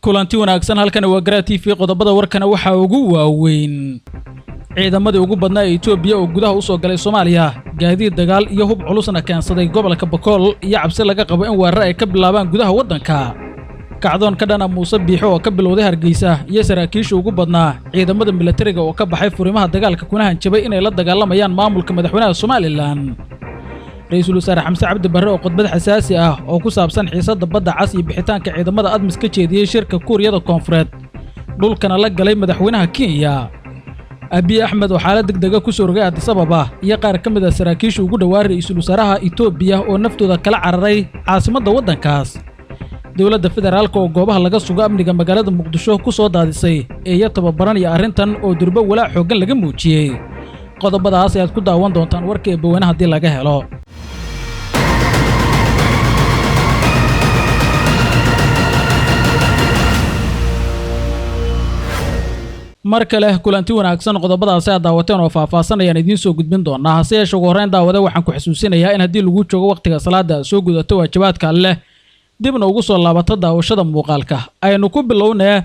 kulanti wanaagsan halkan waa Garaa TV qodobada warkana waxa ugu waaweyn ciidamadii ugu badnaa ee Itoobiya oo gudaha u soo galay Soomaaliya gaadiid dagaal iyo hub culusna keensaday gobolka Bakool iyo cabsi laga qabo in weerar ay ka bilaabaan gudaha wadanka kacdoon ka dhana Muuse Biixo oo ka bilowday Hargeysa iyo saraakiisha ugu badnaa ciidamada militariga oo ka baxay furimaha dagaalka kuna hanjabay inay la dagaalamayaan maamulka madaxweynaha Soomaaliland رئيس الوزراء حمزة عبد البر وقد حساسي oo ku saabsan xiisadda badda cas iyo bixitaanka ciidamada admis ka jeediyay shirka Kuuriyada Koonfureed dhulkana la galay madaxweynaha Kenya Abiy Ahmed oo xaalad degdeg ku soo rogay Addis Ababa iyo qaar ka mid ah saraakiisha ugu dhawaa ra'iisul wasaaraha Itoobiya oo naftooda kala cararay caasimadda wadankaas dawladda federaalka oo goobaha laga sugo amniga magaalada Muqdisho ku soo daadisay ee tababaran iyo arrintan oo durba walaac xooggan laga muujiyay qodobadaas ayaad ku daawan doontaan warka eebaweynaha hadii laga helo markale kulanti wanaagsan qodobadaas aad daawateen oo faahfaasanayaan idiin soo gudbin doonaa hase yeeshee ugu horreyn daawada waxaan ku xasuusinayaa in haddii lagu joogo waqtiga salaada soo gudato waajibaadka Alle dibna ugu soo laabato daawashada muuqaalka aynu ku bilownaa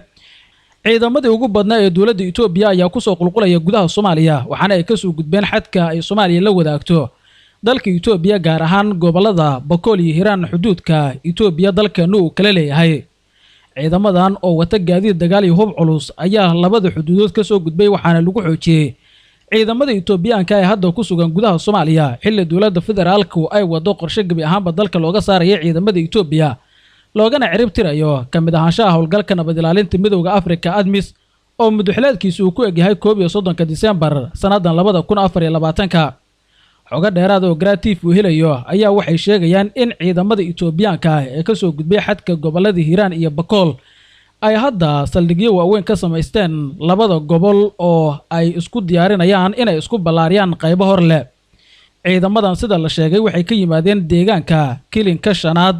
ciidamadii ugu badnaa ee dawladda Itoobiya ayaa ku soo qulqulaya gudaha Soomaaliya waxaana ay ka soo gudbeen xadka ay Soomaaliya la wadaagto dalka Itoobiya gaar ahaan gobolada Bakool iyo Hiiraan xuduudka Itoobiya dalkeenu uu kala leeyahay ciidamadan oo wata gaadiid dagaal iyo hub culus ayaa labada xuduudood ka soo gudbay waxaana lagu xoojiyay ciidamada Itoobiyaanka ee hadda ku sugan gudaha Soomaaliya xilli dawladda federaalku ay wado qorshe gabi ahaanba dalka looga saarayo ciidamada Itoobiya loogana cirib tirayo kamid ahaanshaha howlgalka nabad ilaalinta midowga Afrika ADMIS oo madaxweynaadkiisu uu ku egyahay 31 Diseembar sanadan 2024 xoga dheeraad oo Garaa TV helayo ayaa waxay sheegayaan in ciidamada Itoobiyaanka ee ka soo gudbay xadka gobolada Hiiraan iyo Bakool ay hadda saldhigyo waaweyn ka samaysteen labada gobol oo ay isku diyaarinayaan inay isku balaariyaan qaybo hor leh ciidamadan sida la sheegay waxay ka yimaadeen deegaanka Kilinka Shanaad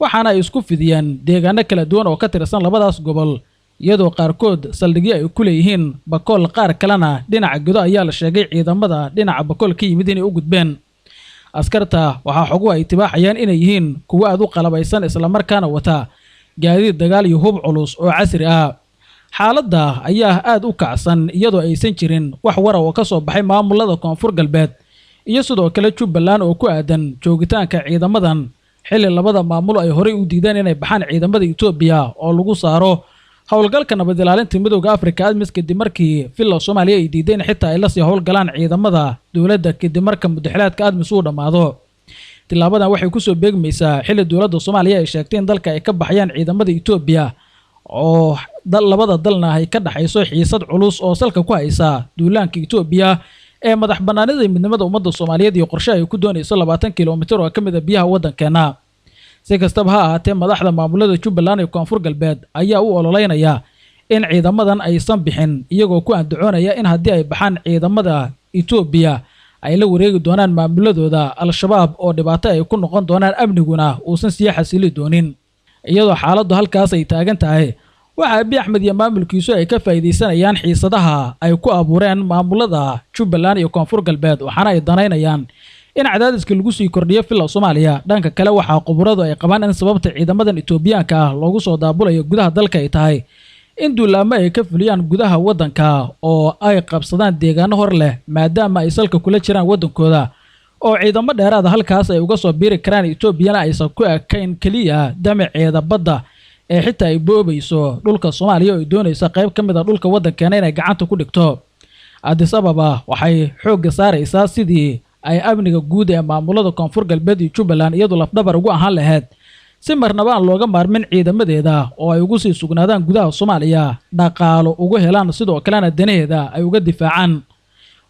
waxaana ay isku fidiyeen deegaano kala duwan oo ka tirsan labadaas gobol iyadoo qaarkood saldhigyo ay ku leeyihiin Bakool qaar kalena dhinaca gudo ayaa la sheegay ciidamada dhinaca Bakool ka yimid inay u gudbeen askarta waxa xogu ay tibaaxayaan inay yihiin kuwa aad u qalabaysan isla markaana wata gaadiid dagaal iyo hub culus oo casri ah xaaladda ayaa aad u kacsan iyadoo aysan jirin wax war oo ka soo baxay maamulada Koonfur Galbeed iyo sidoo kale Jubbaland oo ku aadan joogitaanka ciidamadan xilli labada maamul ay horey u diideen inay baxaan ciidamada Itoobiya oo lagu saaro howlgalka nabad ilaalinta midowga Afrika ADMIS kadib markii filla Soomaaliya ay diideen xitaa ay la sii howlgalaan ciidamada dawladda kadib marka madaxweynaadka ADMIS uu dhamaado tilaabadan waxay ku soo beegmaysaa xilli dawladda Soomaaliya ay sheegtay in dalka ay ka baxayaan ciidamada Itoobiya oo labada dalna ay ka dhaxayso xiisad culus oo salka ku haysa duulaanka Itoobiya ee madax banaanida midnimada ummadda Soomaaliyeed iyo qorshe ay ku doonayso 20 kiiloomitir oo ka mid ah biyaha wadankeena si kastaba ha ahaatee madaxda maamulada Jubbaland iyo Koonfur Galbeed ayaa u ololeynaya in ciidamadan aysan bixin iyagoo ku andacoonaya in haddii ay baxaan ciidamada Itoobiya ay la wareegi doonaan maamuladooda Al-Shabaab oo dhibaato ay ku noqon doonaan amniguna uusan sii xasili doonin iyadoo xaaladdu halkaas ay taagan tahay waxa Abiy Ahmed iyo maamulkiisu ay ka faa'iideysanayaan xiisadaha ay ku abuureen maamulada Jubbaland iyo Koonfur Galbeed waxaana ay danaynayaan in cadaadiska lagu sii kordhiyo filla Soomaaliya dhanka kale waxa quburadu ay qabaan in sababta ciidamadan Itoobiyaanka loogu soo daabulayo gudaha dalka ay tahay in duulaamo ay ka fuliyaan gudaha wadanka oo ay qabsadaan deegaano hor leh maadaama ay salka kula jiraan wadankooda oo ciidamo dheeraad halkaas ay uga soo biiri karaan Itoobiyana aysan ku ekayn kaliya damaceeda badda ee xitaa ay boobayso dhulka Soomaaliya oo ay doonayso qayb ka mid ah dhulka wadankeena inay gacanta ku dhigto Addis Ababa waxay xoog saaraysaa sidii ay amniga guud ee maamulada Koonfur Galbeed iyo Jubbaland iyadoo lafdhabar ugu ahaan lahayd si marnaba aan looga maarmin ciidamadeeda oo ay ugu sii sugnaadaan gudaha Soomaaliya dhaqaalo ugu helaan sidoo kalena danaheeda ay uga difaacaan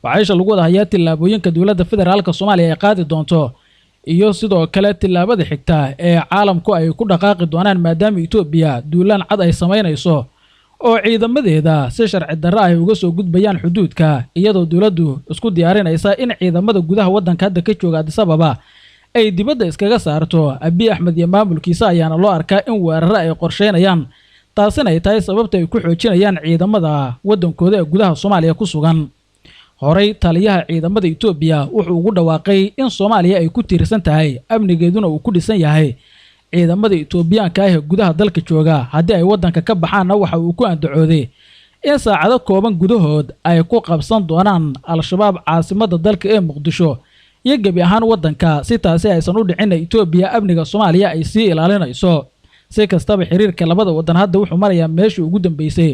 waxayna lagu wadahayaa tilaabooyinka dawladda federaalka Soomaaliya ay qaadi doonto iyo sidoo kale tilaabada xigta ee caalamku ay ku dhaqaaqi doonaan maadaama Itoobiya duulaan cad ay sameynayso oo ciidamadeeda si sharci darro ah uga soo gudbayaan xuduudka iyadoo dawladdu isku diyaarinaysa in ciidamada gudaha wadanka hadda ka jooga Addis Ababa ay dibadda iskaga saarto Abiy Ahmed iyo maamulkiisa ayaana loo arkaa in weerar ay qorsheynayaan taasina ay tahay sababta ay ku xoojinayaan ciidamada wadankooda ee gudaha Soomaaliya ku sugan horey taliyaha ciidamada Itoobiya wuxuu ugu dhawaaqay in Soomaaliya ay ku tiirsan tahay amnigeeduna uu ku dhisan yahay ciidamada Itoobiyaanka ah ee gudaha dalka jooga haddii ay wadanka ka baxaanna waxa uu ku andacooday in saacado kooban gudahood ay ku qabsan doonaan al-shabaab caasimada dalka ee Muqdisho iyo gabi ahaan wadanka si taasi aysan u dhicin Itoobiya amniga Soomaaliya ay sii ilaalinayso si kastaba xiriirka labada wadan hadda wuxuu marayaa meeshii ugu dambeysay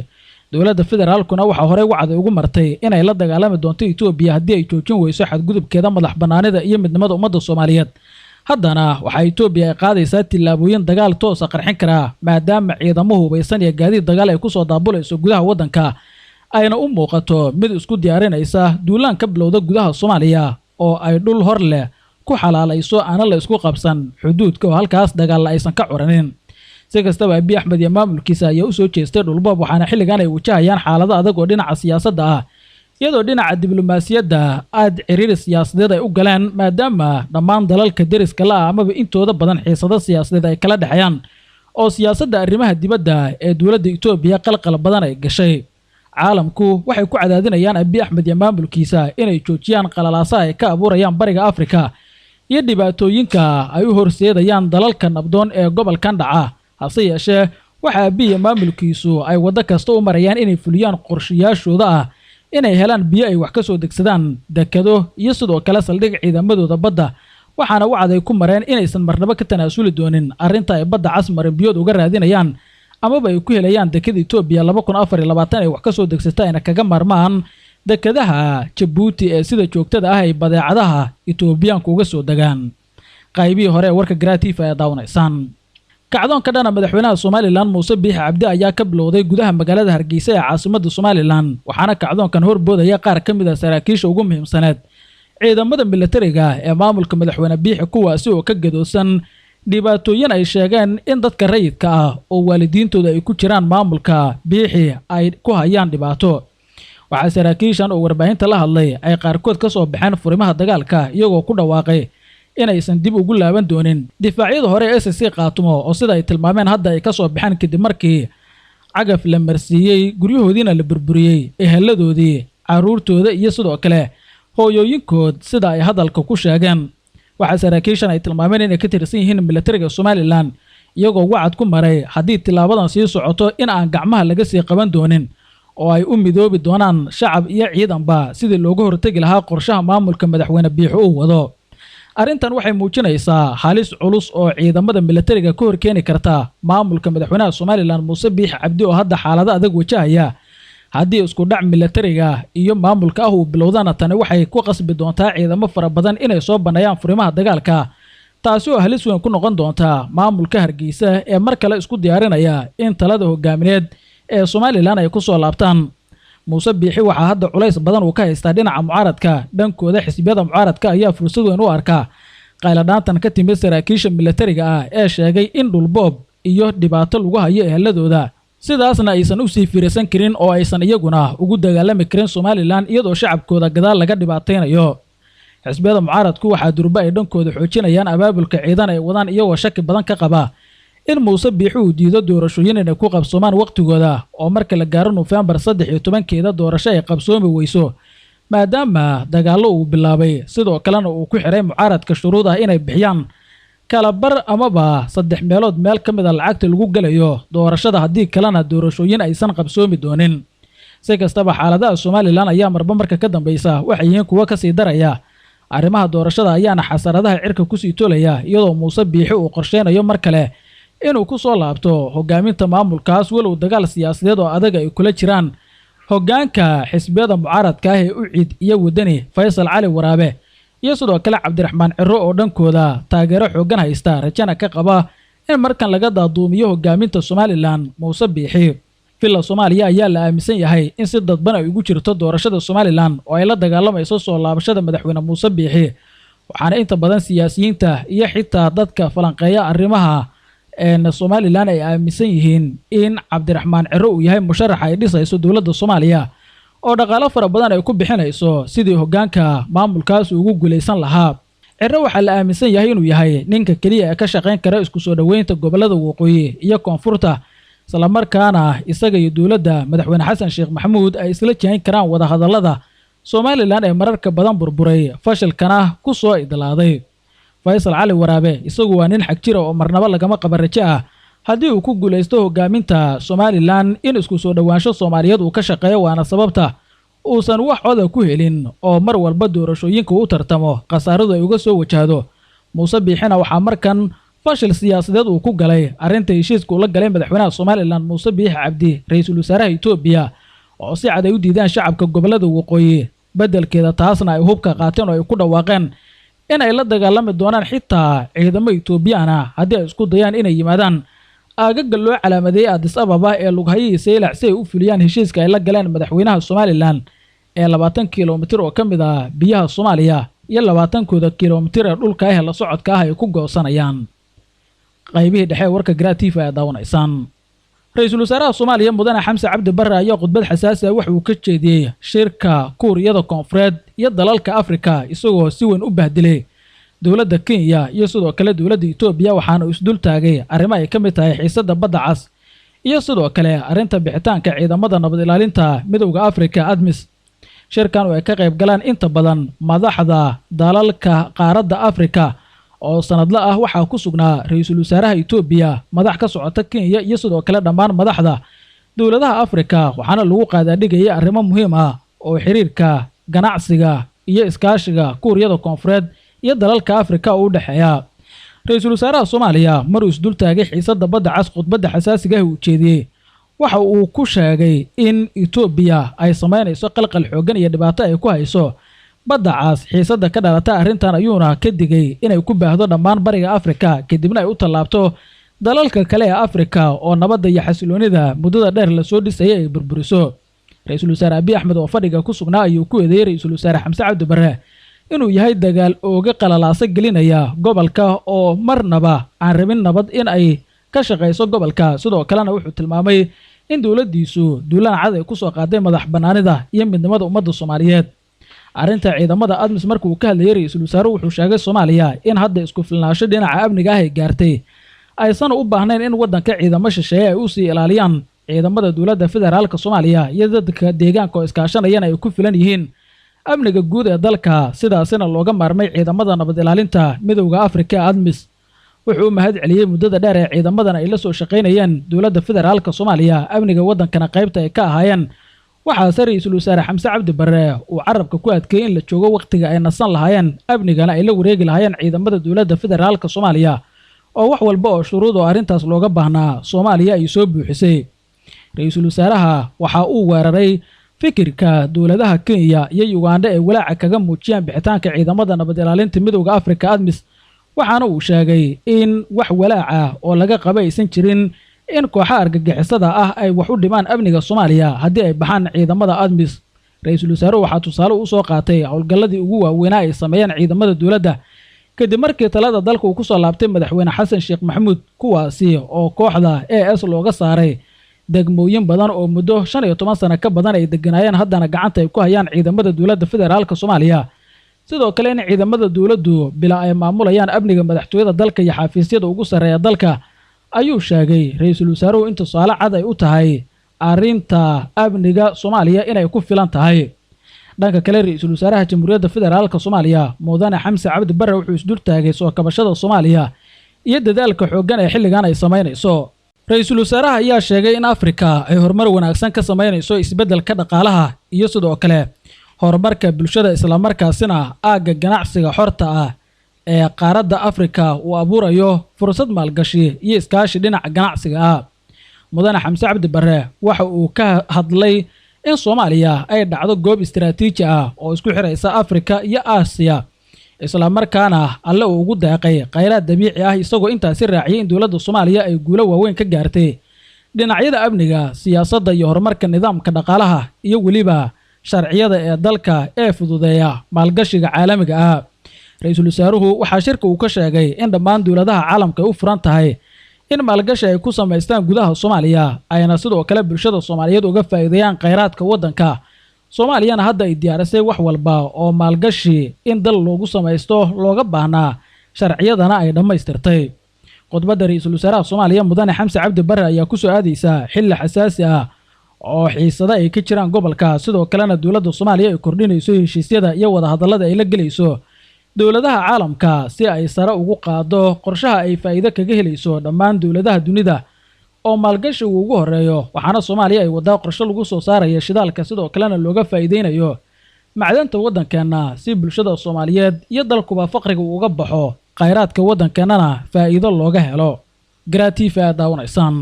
dowladda federaalkuna waxa hore wacdi ugu martay inay la dagaalami doonto Itoobiya haddii ay joojin weyso xadgudubkeeda madax banaanida iyo midnimada ummadda Soomaaliyeed haddana waxa Itoobiya ay qaadaysaa tillaabooyin dagaal toos ah qarxin kara maadaama ciidamada hubeysan iyo gaadiid dagaal ay ku soo daabulayso gudaha wadanka ayna u muuqato mid isku diyaarinaysa duulaan ka bilowda gudaha Soomaaliya oo ay dhul hor leh ku xalaalayso aan la isku qabsan xuduudka oo halkaas dagaal aysan ka curanin si kastaba Abiy Ahmed iyo maamulkiisa ayaa u soo jeestay dhulboob waxaana xilligan ay wajahayaan xaalado adag oo dhinaca siyaasadda ah iyadoo dhinaca diblomaasiyadda aad ciriiri siyaasadeed ay u galeen maadaama dhammaan dalalka deriska la ah amaba intooda badan xiisado siyaasadeed ay kala dhexayaan oo siyaasadda arrimaha dibadda ee dowladda Itoobiya qalqal badan ay gashay caalamku waxay ku cadaadinayaan Abiy Ahmed iyo maamulkiisa inay joojiyaan qalalaasaha ay ka abuurayaan bariga Afrika iyo dhibaatooyinka ay u horseedayaan dalalka nabdoon ee gobolkan dhaca hase yeeshee waxa Abiy maamulkiisu ay wada kasta u marayaan inay fuliyaan qorshayaashooda ah inay helaan biyo ay wax ka soo degsadaan dekado iyo sidoo kale saldhig ciidamadooda badda waxaana wacd ay ku mareen inaysan marnaba ka tanaasuli doonin arrinta ay badda cas marin biyood uga raadinayaan amaba ay ku helayaan dekada Itoobiya 2024 ay wax ka soo degsata ayna kaga marmaan dekadaha Djibouti ee sida joogtada ah ay badeecadaha Itoobiyaanku uga soo degaan qaybihii hore warka Gratiif ay daawanaysaan kacdoonka dhana madaxweynaha Somaliland Muuse Biixi Cabdi ayaa ka bilowday gudaha magaalada Hargeysa ee caasimadda Somaliland waxaana kacdoonkan horboodaya qaar ka mid ah saraakiisha ugu muhiimsaneed ciidamada militariga ee maamulka madaxweyne Biixi kuwaasi oo ka gadoosan dhibaatooyin ay sheegeen in dadka rayidka ah oo waalidiintooda ay ku jiraan maamulka Biixi ay ku hayaan dhibaato waxa saraakiishan oo warbaahinta la hadlay ay qaarkood ka soo baxeen furimaha dagaalka iyagoo ku dhawaaqay inaysan dib ugu laaban doonin difaacyada hore ee SSC qaatumo oo sida ay tilmaameen hadda ay ka soo baxeen kadib markii cagaf la marsiiyay guryahoodiina la burburiyay eheladoodii caruurtooda iyo sidoo kale hooyooyinkood sida ay hadalka ku sheegeen waxa saraakiishan ay tilmaameen inay ka tirsan yihiin militariga Somaliland iyagoo wacd ku maray haddii tilaabadan sii socoto in aan gacmaha laga sii qaban doonin oo ay u midoobi doonaan shacab iyo ciidanba sidii looga hortagi lahaa qorshaha maamulka madaxweyne Biixi uu wado arrintan waxay muujinaysaa halis culus oo ciidamada militariga ka horkeeni karta maamulka madaxweynaha Somaliland Muuse Biixi Cabdi oo hadda xaalado adag wajahaya haddii isku dhac militariga iyo maamulka uu bilowdana tan waxay ku qasbi doontaa ciidamo fara badan inay soo banayaan furimaha dagaalka taasi oo halis weyn ku noqon doonta maamulka Hargeysa ee mar kale isku diyaarinaya in talada hogaamineed ee Somaliland ay ku soo laabtaan Muuse Biixi waxa hadda culays badan uu ka haystaa dhinaca mucaaradka dhankooda xisbiyada mucaaradka ayaa fursad weyn u arka qayladhaantan ka timid saraakiisha militariga ah ee sheegay in dhulboob iyo dhibaato lagu hayo eheladooda sidaasna aysan u sii fiirsan karin oo aysan iyaguna ugu dagaalami karin Somaliland iyadoo shacabkooda gadaal laga dhibaateynayo xisbiyada mucaaradku waxa durba ay dhankooda xoojinayaan abaabulka ciidan ay wadaan iyagoo shaki badan ka qaba in Muuse Biixi uu diido doorashooyin inay ku qabsoomaan waqtigooda oo marka la gaaro November 13 doorasho ay qabsoomi weyso maadaama dagaallo uu bilaabay sidoo kalena uu ku xiray mucaaradka shuruud ah inay bixiyaan kala bar amaba 3 meelood meel ka mid ah lacagta lagu galayo doorashada haddii kalena doorashooyin aysan qabsoomi doonin si kastaba xaaladaha Somaliland ayaa marba marka ka dambaysa waxay yihiin kuwa ka sii daraya arrimaha doorashada ayaana xasaradaha cirka ku sii toolaya iyadoo Muuse Biixi uu qorsheynayo mar kale inuu ku soo laabto hogaaminta maamulkaas walow dagaal siyaasadeed oo adag ay kula jiraan hoggaanka xisbiyada mucaaradka ah ee UCID iyo wadani Faysal Cali Waraabe iyo sidoo kale Cabdiraxmaan Ciro oo dhankooda taageero xooggan haysta rajana ka qaba in markan laga daaduumiyo hogaaminta Somaliland Muuse Biixi filla Soomaaliya ayaa la aaminsan yahay in si dadban ay ugu jirto doorashada Somaliland oo ay la dagaalamayso soo laabashada madaxweyne Muuse Biixi waxaana inta badan siyaasiyiinta iyo xitaa dadka falanqeeya arrimaha Somaliland ay aaminsan yihiin in Cabdiraxmaan Ciro uu yahay musharax ay dhisayso dowladda Soomaaliya oo dhaqaale fara badan ay ku bixinayso sidii hoggaanka maamulkaas ugu guuleysan lahaa Ciro waxa la aaminsan yahay inuu yahay ninka kaliya ee ka shaqeyn kara isku soo dhaweynta gobolada waqooyi iyo koonfurta isla markaana isaga iyo dowladda madaxweyne Xasan Sheekh Maxamuud ay isla jeeyn karaan wada hadallada Somaliland ee mararka badan burburay fashilkana ku soo idlaaday Faysal Cali Waraabe isagu waa nin xag jira oo marnaba lagama qabarajo ah haddii uu ku guuleysto hogaaminta Somaliland in isku soo dhawaansho Soomaaliyeed uu ka shaqeeyo waana sababta uusan wax cod ku helin oo mar walba doorashooyinka u tartamo qasaaradu ay uga soo wajahdo Muuse Biixina waxa markan fashil siyaasadeed uu ku galay arrinta heshiiska uu la galay madaxweynaha Somaliland Muuse Biixi Cabdi ra'iisul wasaaraha Itoobiya oo si cad ay u diidaan shacabka gobolada waqooyi bedelkeeda taasna ay hubka qaateen oo ay ku dhawaaqeen in ay la dagaalami doonaan xitaa ciidamo Itoobiyaan ah haddii ay isku dayaan inay yimaadaan aagaga loo calaamadeeyay Addis Ababa ee Lughaya Seylac si ay u fuliyaan heshiiska ay la galeen madaxweynaha Somaliland ee 20 kiiloomitir oo ka mid ah biyaha Soomaaliya iyo 20 kiiloomitir ee dhulka ah la socodka ah ay ku goosanayaan qaybihii dhexe warka Gratifa ee daawanaysaan ra'iisul wasaaraha Soomaaliya Mudane Xamse Cabdi Barre ayaa khudbad xasaasi ah wax uu ka jeediyay shirka Kuuriyada Koonfureed iyo dalalka Afrika isagoo si weyn u bahdilay dowladda Kenya iyo sidoo kale dowladda Itoobiya waxaana uu isdul taagay arrimo ay ka mid tahay xiisadda badda cas iyo sidoo kale arrinta bixitaanka ciidamada nabad ilaalinta midowga Afrika ADMIS shirkan oo ay ka qayb galaan inta badan madaxda dalalka qaaradda Afrika oo sanadla ah waxa ku sugnaa ra'iisul wasaaraha Itoobiya madax ka socota Kenya iyo sidoo kale dhammaan madaxda dowladaha Afrika waxaana lagu qaadaadhigay arrimo muhiim ah oo xiriirka ganacsiga iyo iskaashiga Kuuriyada Koonfureed iyo dalalka Afrika u dhaxeeya ra'iisul wasaaraha Soomaaliya maruu isdul taagay xiisadda badda cas khudbadda xasaasiga ah uu jeediyay waxa uu ku sheegay in Itoobiya ay sameynayso qalqal xooggan iyo dhibaato ay ku hayso badda cas xiisadda ka dhalata arrintan ayuuna ka digay inay ku baahdo dhammaan bariga Afrika kadibna ay u tallaabto dalalka kale ee Afrika oo nabadda iyo xasiloonida muddada dheer la soo dhisay ay burburiso ra'iisul wasaare Abiy Ahmed oo fadhiga ku sugnaa ayuu ku eedeeyay ra'iisul wasaare Xamse Cabdi Barre inuu yahay dagaal ooga qalalaasa gelinaya gobolka oo marnaba aan rabin nabad in ay ka shaqeyso gobolka sidoo kalena wuxuu tilmaamay in dowladdiisu duulaan cad ay ku soo qaaday madax bannaanida iyo midnimada ummadda Soomaaliyeed arrinta ciidamada ADMIS markuu ka hadlayay ra'iisul wasaaruhu wuxuu sheegay Soomaaliya in hadda isku filnaansho dhinaca amniga ah ay gaartay aysan u baahnayn in waddanka ciidamo shisheeye ay u sii ilaaliyaan ciidamada dowladda federaalka Soomaaliya iyo dadka deegaanka oo iskaashanayana ay ku filan yihiin amniga guud ee dalka sidaasina looga maarmay ciidamada nabad ilaalinta midowga Afrika ADMIS wuxuu mahad celiyay muddada dheer ee ciidamadan ay la soo shaqeynayeen dowladda federaalka Soomaaliya amniga waddankana qaybta ay ka ahaayeen waxaa ra'iisul wasaare Xamse Cabdi Barre uu carabka ku adkeeyay in la joogo waqtiga ay nasan lahaayeen amnigana ay la wareegi lahaayeen ciidamada dowladda federaalka Soomaaliya oo wax walba oo shuruud oo arrintaas looga baahnaa Soomaaliya ay soo buuxisay ra'iisul wasaaraha waxa uu weeraray fikirka dowladaha Kenya iyo Uganda ee walaaca kaga muujiyaan bixitaanka ciidamada nabad ilaalinta midowga Afrika ADMIS waxaana uu sheegay in wax walaaca oo laga qaba aysan jirin in kooxaha argagixisada ah ay wax u dhimaan amniga Soomaaliya haddii ay baxaan ciidamada ADMIS ra'iisul wasaaruhu waxa tusaale u soo qaatay howlgalladii ugu waaweynaa ay sameeyeen ciidamada dowladda kadib markii talada dalka uu ku soo laabtay madaxweyne Xasan Sheekh Maxamuud kuwaasi oo kooxda AS looga saaray degmooyin badan oo muddo 15 sano ka badan ay deganayeen haddana gacanta ay ku hayaan ciidamada dowladda federaalka Soomaaliya sidoo kale in ciidamada dowladdu bila ay maamulayaan amniga madaxtooyada dalka iyo xafiisyada ugu sareeya dalka ayuu sheegay ra'iisul wasaaruhu in tusaale cad ay u tahay arrinta amniga Soomaaliya inay ku filan tahay dhanka kale ra'iisul wasaaraha Jamhuuriyadda Federaalka Soomaaliya Mudane Xamse Cabdi Barre wuxuu isdul taagay soo kabashada Soomaaliya iyo dadaalka xooggan ee xilligan ay sameynayso ra'iisul wasaaraha ayaa sheegay in Afrika ay horumar wanaagsan ka sameynayso isbeddelka dhaqaalaha iyo sidoo kale horumarka bulshada isla markaasina aaga ganacsiga xorta ah ee qaaradda Afrika uu abuurayo fursad maalgashi iyo iskaashi dhinaca ganacsiga ah Mudane Xamse Cabdi Barre waxa uu ka hadlay in Soomaaliya ay dhacdo goob istiraatiiji ah oo isku xiraysa Afrika iyo Aasiya isla markaana alle uu ugu deeqay kheyraad dabiici ah isagoo intaasi raaciyay in dowladda Soomaaliya ay guulo waaweyn ka gaartay dhinacyada amniga siyaasadda iyo horumarka nidaamka dhaqaalaha iyo waliba sharciyada ee dalka ee fududeeya maalgashiga caalamiga ah ra'iisul wasaaruhu waxa shirka uu ka sheegay in dhammaan dowladaha caalamka ay u furan tahay in maalgashi ay ku sameystaan gudaha Soomaaliya ayna sidoo kale bulshada Soomaaliyeed uga faa'iideeyaan kheyraadka waddanka Soomaaliyana hadda ay diyaarisay wax walba oo maalgashi in dal loogu sameysto looga baahnaa sharciyadana ay dhamaystirtay khudbadda ra'iisul wasaaraha Soomaaliya Mudane Xamse Cabdi Barre ayaa ku soo aadaysa xilli xasaasi ah oo xiisada ay ka jiraan gobolka sidoo kalena dowladda Soomaaliya ay kordhinayso heshiisyada iyo wada hadallada ay la galayso dowladaha caalamka si ay sare ugu qaado qorshaha ay faa'iido kaga helayso dhammaan dowladaha dunida oo maalgashi ugu horeeyo waxaana Soomaaliya ay wadaa qorshe lagu soo saarayo shidaalka sidoo kalena looga faa'iideynayo macdanta waddankeena si bulshada Soomaaliyeed iyo dalkuba faqriga uga baxo khayraadka waddankeena faa'iido looga helo gratifa daawanaysan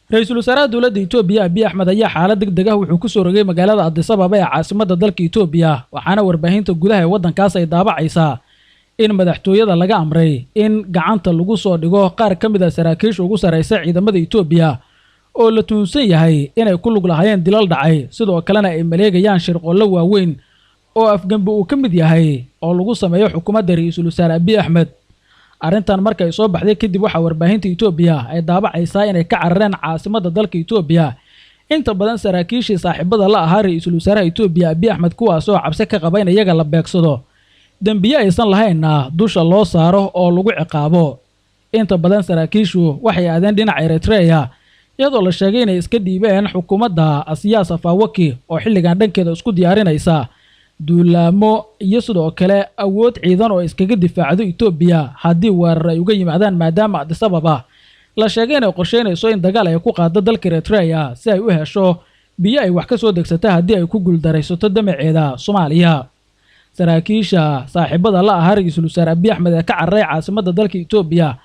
Ra'iisul Wasaaraha Dowladda Itoobiya Abiy Ahmed ayaa xaalad degdeg ah wuxuu ku soo rogay magaalada Addis Ababa ee caasimadda dalka Itoobiya waxaana warbaahinta gudaha ee waddankaas ay daabacaysaa in madaxtooyada laga amray in gacanta lagu soo dhigo qaar ka mid ah saraakiisha ugu sareysa ciidamada Itoobiya oo la tuunsan yahay inay ku lug lahaayeen dilal dhacay sidoo kalena ay maleegayaan shirqoollo waaweyn oo afgambi uu ka mid yahay oo lagu sameeyo xukuumadda Ra'iisul Wasaare Abiy Ahmed arrintan markay soo baxday kadib waxa warbaahinta Itoobiya ay daabacaysaa inay ka carareen caasimadda dalka Itoobiya inta badan saraakiishii saaxiibada la ahaa Ra'iisul Wasaaraha Itoobiya Abiy Ahmed kuwaas oo cabsi ka qaba in iyaga la beegsado dambiye aysan lahaynna dusha loo saaro oo lagu ciqaabo inta badan saraakiishu waxay aadeen dhinaca Eritrea iyadoo la sheegay inay iska dhiibeen xukuumadda Asiyaas Afawaki oo xilligan dhankeeda isku diyaarinaysa duulaamo iyo sidoo kale awood ciidan oo iskaga difaacdo Itoobiya haddii weerar ay uga yimaadaan maadaama Addis Ababa la sheegay inay qorsheynayso in dagaal ay ku qaado dalka Eritrea si ay u hesho biyo ay wax ka soo degsata haddii ay ku guuldaraysato damaceeda Soomaaliya saraakiisha saaxiibada la ahaa Ra'iisul Wasaare Abiy Ahmed ee ka carray caasimadda dalka Itoobiya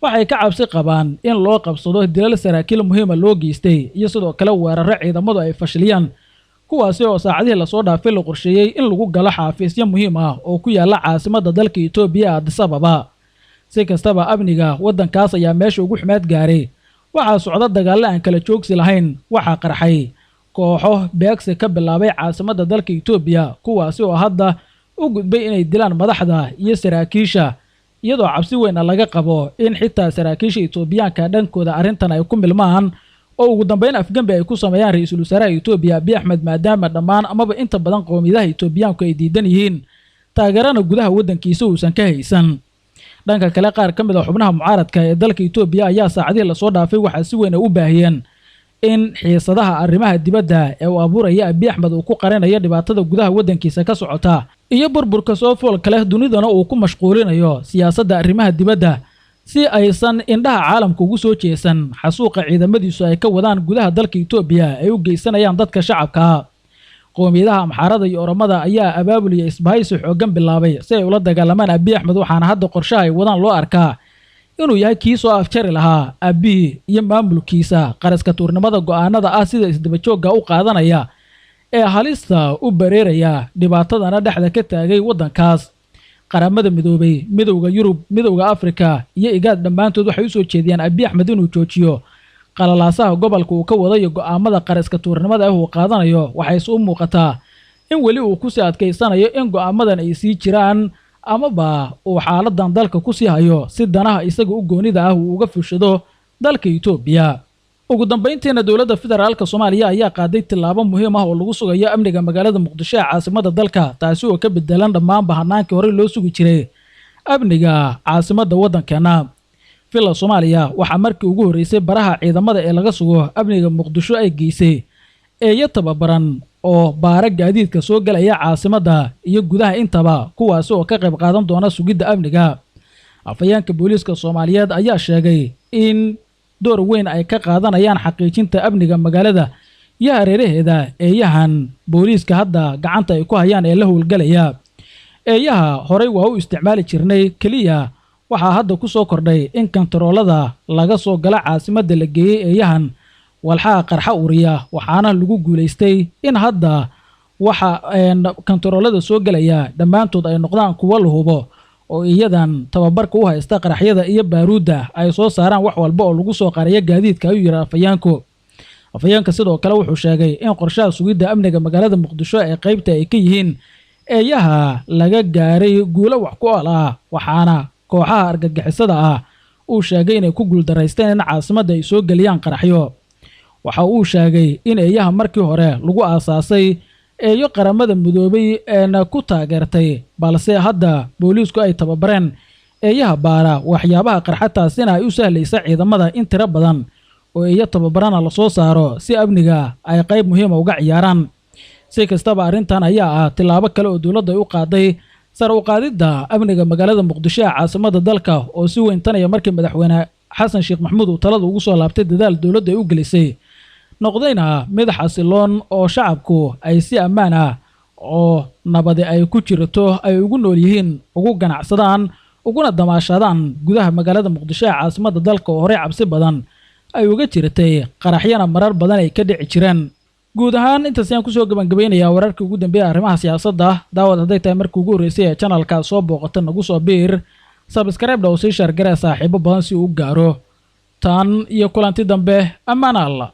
waxay ka cabsi qabaan in loo qabsado dilal saraakiil muhiim ah loo geystay iyo sidoo kale weeraro ciidamadu ay fashiliyaan kuwaasi oo saacadihii la soo dhaafay la qorsheeyay in lagu galo xafiisyo muhiim ah oo ku yaala caasimadda dalka Itoobiya Addis Ababa si kastaba amniga waddankaas ayaa meesha ugu xumaad gaaray waxaa socda dagaal aan kala joogsi lahayn waxaa qarxay kooxo beegsi ka bilaabay caasimadda dalka Itoobiya kuwaasi oo hadda u gudbay inay dilaan madaxda iyo saraakiisha iyadoo cabsi weyn laga qabo in xitaa saraakiisha Itoobiyaanka dhankooda arrintan ay ku milmaan oo ugu dambeyn afgambi ay ku sameeyaan Ra'iisul Wasaaraha Itoobiya Abiy Ahmed maadaama dhammaan amaba inta badan qowmiyadaha Itoobiyaanku ay diidan yihiin taageerana gudaha waddankiisa uusan ka haysan dhanka kale qaar ka mid ah xubnaha mucaaradka ee dalka Itoobiya ayaa saacadihii la soo dhaafay waxa si weyn u baahiyeen in xiisadaha arrimaha dibadda ee uu abuuraya Abiy Ahmed uu ku qarinayo dhibaatada gudaha waddankiisa ka socota iyo burburka soo foolka leh dunidana uu ku mashquulinayo siyaasadda arrimaha dibadda si aysan indhaha caalamka ugu soo jeesan xasuuqa ciidamadiisu ay ka wadaan gudaha dalka Itoobiya ay u geysanayaan dadka shacabka qowmiyadaha Amxaarada iyo Oromada ayaa abaabul iyo isbahaysi xooggan bilaabay si ay ula dagaalamaan Abiy Ahmed waxaana hadda qorshaha ay wadaan loo arkaa inuu yahay kii soo afjari lahaa Abiy iyo maamulkiisa qaraska tuurnimada go'aanada ah sida isdaba joogga u qaadanaya ee halista u bareeraya dhibaatadana dhexda ka taagay waddankaas qaramada midoobay midowga Yurub midowga Afrika iyo IGAD dhammaantood waxay u soo jeediyaan Abiy Ahmed inuu joojiyo qalalaasaha gobolka uu ka wadayo go'aamada qaraska tuurnimada ah uu qaadanayo waxay u muuqataa in weli uu ku sii adkeysanayo in go'aamadan ay sii jiraan amaba uu xaaladan dalka ku sii hayo si danaha isaga u goonida ah uu uga fushado dalka Itoobiya ugu dambeyntiina dowladda federaalka Soomaaliya ayaa qaaday tilaabo muhiim ah oo lagu sugayo amniga magaalada Muqdisho ee caasimadda dalka taasi oo ka bedelan dhammaan bahanaankii hore loo sugi jiray amniga caasimadda waddankeena fila Soomaaliya waxa markii ugu horeysay baraha ciidamada ee laga sugo amniga Muqdisho ay geysay eeyo tababaran oo baara gaadiidka soo galaya caasimadda iyo gudaha intaba kuwaas oo ka qayb qaadan doona sugidda amniga afayeenka booliiska Soomaaliyeed ayaa sheegay in door weyn ay ka qaadanayaan xaqiijinta amniga magaalada iyo hareeraheeda eeyahan booliiska hadda gacanta ay ku hayaan ee la howlgalaya eeyaha horey waa u isticmaali jirnay kaliya waxaa hadda ku soo kordhay in kantaroolada laga soo gala caasimadda la geeyay eeyahan walxaha qarxa uriya waxaana lagu guuleystay in hadda waxa kantaroolada soo galaya dhammaantood ay noqdaan kuwa la hubo oo iyadan tababarka u haysta qaraxyada iyo baaruudda ay soo saaraan wax walba oo lagu soo qariyo gaadiidka ayuu yiri afayeenka sidoo kale wuxuu sheegay in qorshaha sugidda amniga magaalada Muqdisho ee qaybta ay ka yihiin eeyaha laga gaaray guulo wax ku ool ah waxaana kooxaha argagixisada ah uu sheegay inay ku guuldareysteen in caasimadda ay soo galiyaan qaraxyo waxa uu sheegay in eeyaha markii hore lagu aasaasay eeyo qaramada midoobay ee ku taageertay balse hadda booliisku ay tababareen eeyaha baara waxyaabaha qarxataasina ay u sahlaysa ciidamada in tiro badan oo eeyo tababarana la soo saaro si amniga ay qayb muhiim ah uga ciyaaraan si kastaba arrintan ayaa ah tilaabo kale oo dowladda u qaaday sar u qaadida amniga magaalada muqdisho ee caasimada dalka oo si weyn tanaya markii madaxweyne xasan sheekh maxamuud uu talada ugu soo laabtay dadaal dowladda ay u gelisay noqdayna mid xasiloon oo shacabku ay si ammaan ah oo nabadi ay ku jirto ay ugu nool yihiin ugu ganacsadaan uguna damaashadaan gudaha magaalada muqdisho ee caasimada dalka oo horey cabsi badan ay uga jirtay qaraxyana marar badan ay ka dhici jireen guud ahaan intaas ayaan kusoo gabagabeynayaa wararkii ugu dambeeyay arrimaha siyaasadda daawad hadday tahay markii ugu horreysay ee channelka soo booqata nagu soo biir subscribe dhaw sii share garee saaxiibo badan si uu gaaro tan iyo kulanti dambe ammaan Allah